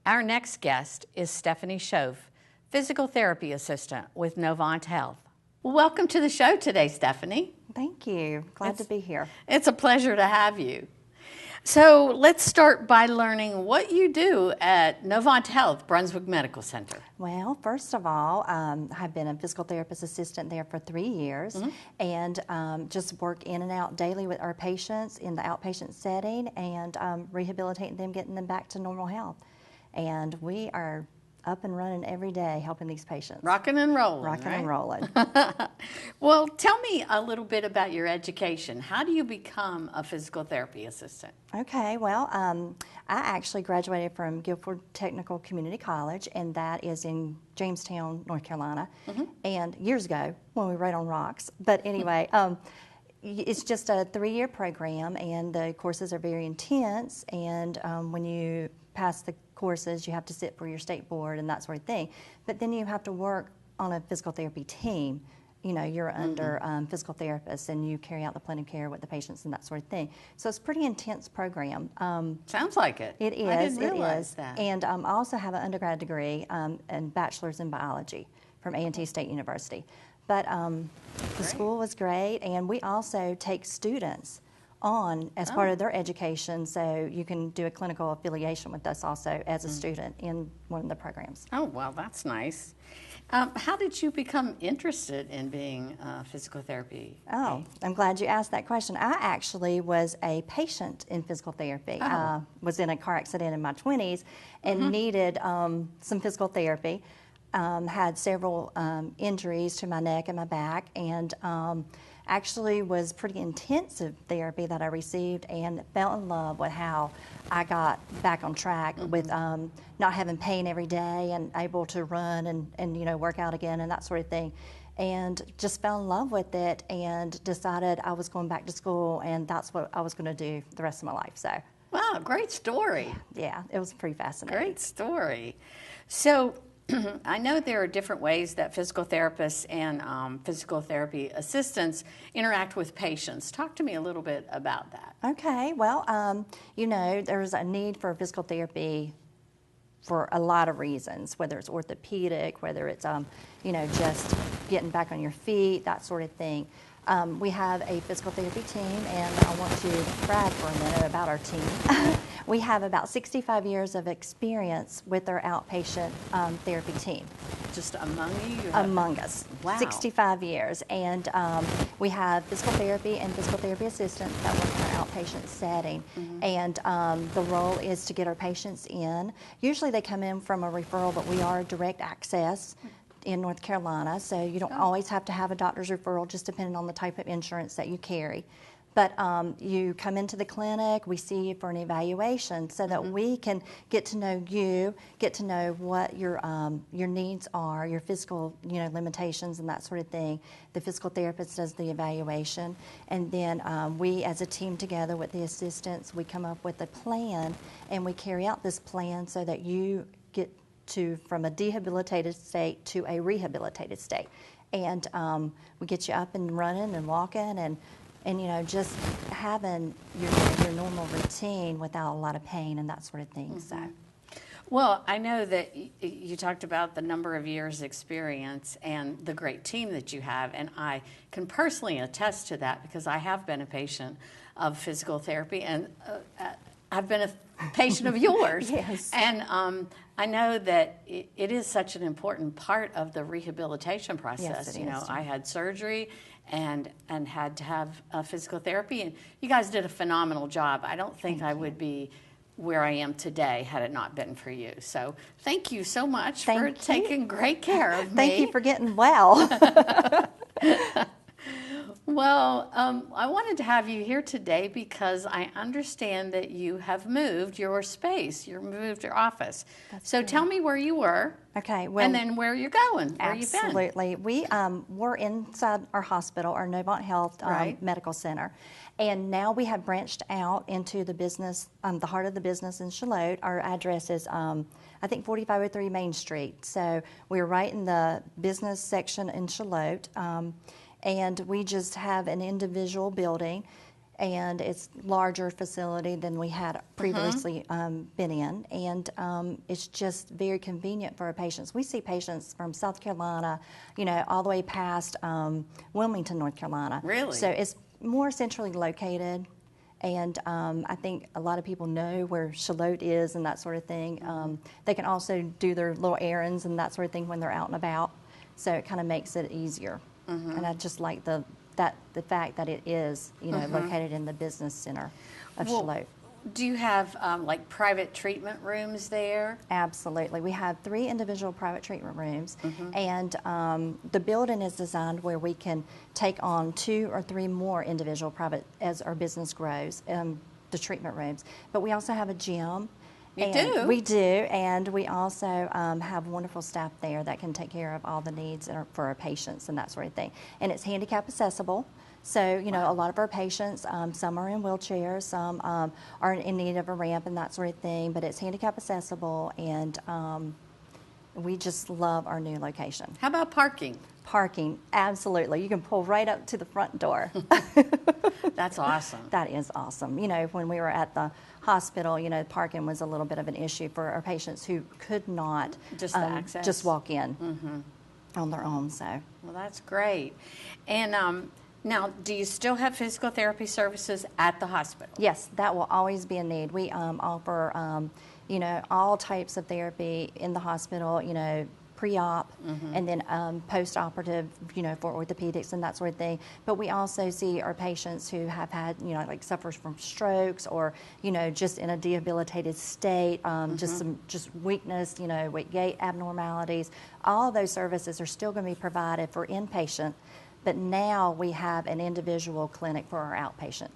Our next guest is Stephanie Shoaf, physical therapy assistant with Novant Health. Welcome to the show today, Stephanie. Thank you. Glad to be here. It's a pleasure to have you. So let's start by learning what you do at Novant Health, Brunswick Medical Center. Well, first of all, I've been a physical therapist assistant there for 3 years, and just work in and out daily with our patients in the outpatient setting and rehabilitating them, getting them back to normal health. And we are up and running every day helping these patients. Rocking and rolling. Rocking and rolling. Well, tell me a little bit about your education. How do you become a physical therapy assistant? Okay, well, I actually graduated from Guilford Technical Community College, and that is in Jamestown, North Carolina, and years ago when we rode on rocks. But anyway, it's just a 3-year program, and the courses are very intense, and when you pass the courses, you have to sit for your state board and that sort of thing. But then you have to work on a physical therapy team. You know, you're under physical therapists, and you carry out the plan of care with the patients and that sort of thing. So it's a pretty intense program. Sounds like it. It is. I didn't realize that. And I also have an undergrad degree and bachelor's in biology from A&T State University. But the school was great, and we also take students on as part of their education, so you can do a clinical affiliation with us also as a student in one of the programs. Oh, well, that's nice. How did you become interested in being physical therapy? Oh, I'm glad you asked that question. I actually was a patient in physical therapy. I was in a car accident in my 20s and needed some physical therapy. Had several injuries to my neck and my back, and actually was pretty intensive therapy that I received, and fell in love with how I got back on track with not having pain every day and able to run and you know, work out again and that sort of thing. And just fell in love with it and decided I was going back to school, and that's what I was going to do the rest of my life. So, wow, great story. Yeah, it was pretty fascinating. Great story. So I know there are different ways that physical therapists and physical therapy assistants interact with patients. Talk to me a little bit about that. Okay, well, you know, there's a need for physical therapy for a lot of reasons, whether it's orthopedic, whether it's, you know, just getting back on your feet, that sort of thing. We have a physical therapy team, and I want to brag for a minute about our team. We have about 65 years of experience with our outpatient therapy team. Just among you? Among us. Wow. 65 years. And we have physical therapy and physical therapy assistants that work in our outpatient setting. And the role is to get our patients in. Usually they come in from a referral, but we are direct access in North Carolina, so you don't always have to have a doctor's referral, just depending on the type of insurance that you carry. But you come into the clinic, we see you for an evaluation so that we can get to know you, get to know what your needs are, your physical, you know, limitations and that sort of thing. The physical therapist does the evaluation, and then we as a team together with the assistants, we come up with a plan, and we carry out this plan so that you get from a debilitated state to a rehabilitated state. And we get you up and running and walking and you know, just having your normal routine without a lot of pain and that sort of thing. So, well, I know that you talked about the number of years experience and the great team that you have, and I can personally attest to that because I have been a patient of physical therapy, and I've been a patient of yours. Yes. And I know that it is such an important part of the rehabilitation process. Yes, it you know, is. I had surgery and had to have physical therapy, and you guys did a phenomenal job. I don't think I would be where I am today had it not been for you. So thank you so much for taking great care of me. Thank you for getting well. Well, I wanted to have you here today because I understand that you have moved your space. You moved your office. So tell me where you were. Okay. Well, and then where you're going. Where absolutely. We were inside our hospital, our Novant Health Medical Center, and now we have branched out into the business, the heart of the business in Charlotte. Our address is, I think, 4503 Main Street. So we're right in the business section in Charlotte. And we just have an individual building and it's larger facility than we had previously been in, and it's just very convenient for our patients. We see patients from South Carolina, all the way past Wilmington, North Carolina. Really? So it's more centrally located, and I think a lot of people know where Shoaf is and that sort of thing. They can also do their little errands and that sort of thing when they're out and about, so it kind of makes it easier. And I just like the fact that it is, located in the business center of Shoaf. Do you have like private treatment rooms there? Absolutely. We have 3 individual private treatment rooms, and the building is designed where we can take on 2 or 3 more individual private as our business grows, the treatment rooms. But we also have a gym. You do? We do, and we also have wonderful staff there that can take care of all the needs for our patients and that sort of thing. And it's handicap accessible. So, a lot of our patients, some are in wheelchairs, some are in need of a ramp and that sort of thing, but it's handicap accessible, and we just love our new location. How about parking? Parking, absolutely. You can pull right up to the front door. That's awesome. That is awesome. When we were at the hospital, parking was a little bit of an issue for our patients who could not just walk in on their own. So, well, that's great. And now, do you still have physical therapy services at the hospital? Yes, that will always be a need. We offer, all types of therapy in the hospital, pre-op and then post-operative, for orthopedics and that sort of thing. But we also see our patients who have had, like suffers from strokes or, just in a debilitated state, just weakness, weight gait abnormalities. All those services are still going to be provided for inpatient. But now we have an individual clinic for our outpatient.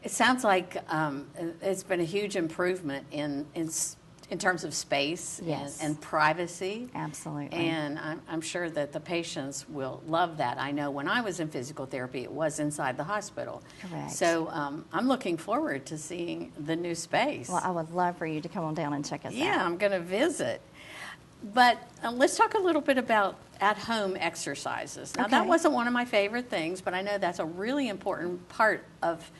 It sounds like it's been a huge improvement in terms of space and privacy. Absolutely. And I'm sure that the patients will love that. I know when I was in physical therapy, it was inside the hospital. Correct. So I'm looking forward to seeing the new space. Well, I would love for you to come on down and check us out. Yeah, I'm going to visit. But let's talk a little bit about at-home exercises. Now, that wasn't one of my favorite things, but I know that's a really important part of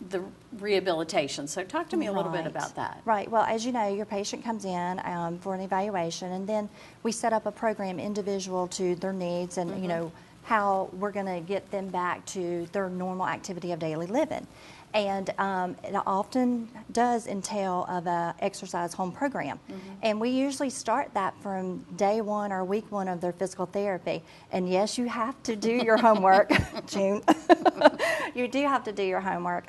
the rehabilitation. So talk to me a little bit about that. Right. Well, as you know, your patient comes in for an evaluation, and then we set up a program individual to their needs and, how we're going to get them back to their normal activity of daily living. And it often does entail of a exercise home program. And we usually start that from day 1 or week 1 of their physical therapy. And yes, you have to do your homework, June. You do have to do your homework.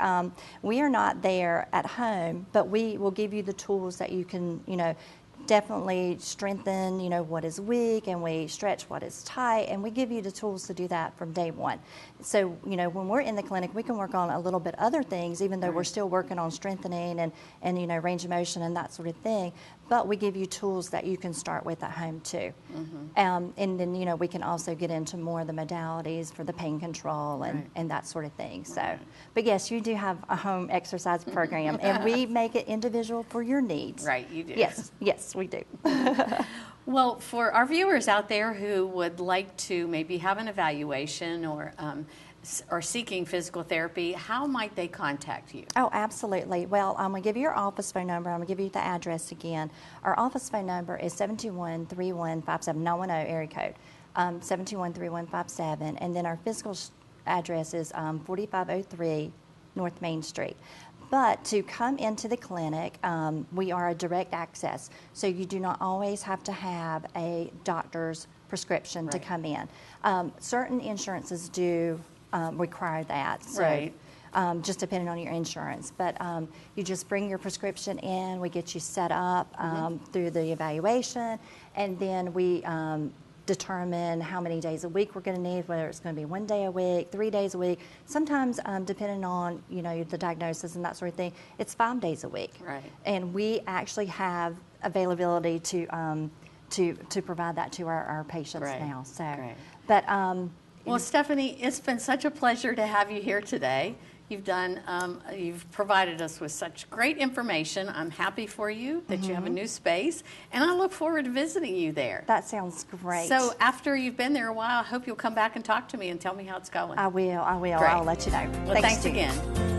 We are not there at home, but we will give you the tools that you can, definitely strengthen, what is weak, and we stretch what is tight, and we give you the tools to do that from day 1. So, when we're in the clinic, we can work on a little bit other things, even though we're still working on strengthening and range of motion and that sort of thing. But we give you tools that you can start with at home too. And then, we can also get into more of the modalities for the pain control and that sort of thing. So, but yes, you do have a home exercise program, and we make it individual for your needs. Right, you do. Yes, we do. Well, for our viewers out there who would like to maybe have an evaluation or seeking physical therapy, how might they contact you? Oh, absolutely. Well, I'm going to give you your office phone number. I'm going to give you the address again. Our office phone number is 721-3157, 910 area code, 721-3157. And then our physical address is 4503 North Main Street. But to come into the clinic, we are a direct access, so you do not always have to have a doctor's prescription to come in. Certain insurances do require that, so just depending on your insurance. But you just bring your prescription in, we get you set up through the evaluation, and then we determine how many days a week we're going to need, whether it's going to be 1 day a week, 3 days a week. Sometimes, depending on the diagnosis and that sort of thing, it's 5 days a week. Right. And we actually have availability to provide that to our patients now. So, but well, Stephanie, it's been such a pleasure to have you here today. You've provided us with such great information. I'm happy for you that you have a new space, and I look forward to visiting you there. That sounds great. So after you've been there a while, I hope you'll come back and talk to me and tell me how it's going. I will. Great. I'll let you know. Well, thanks again.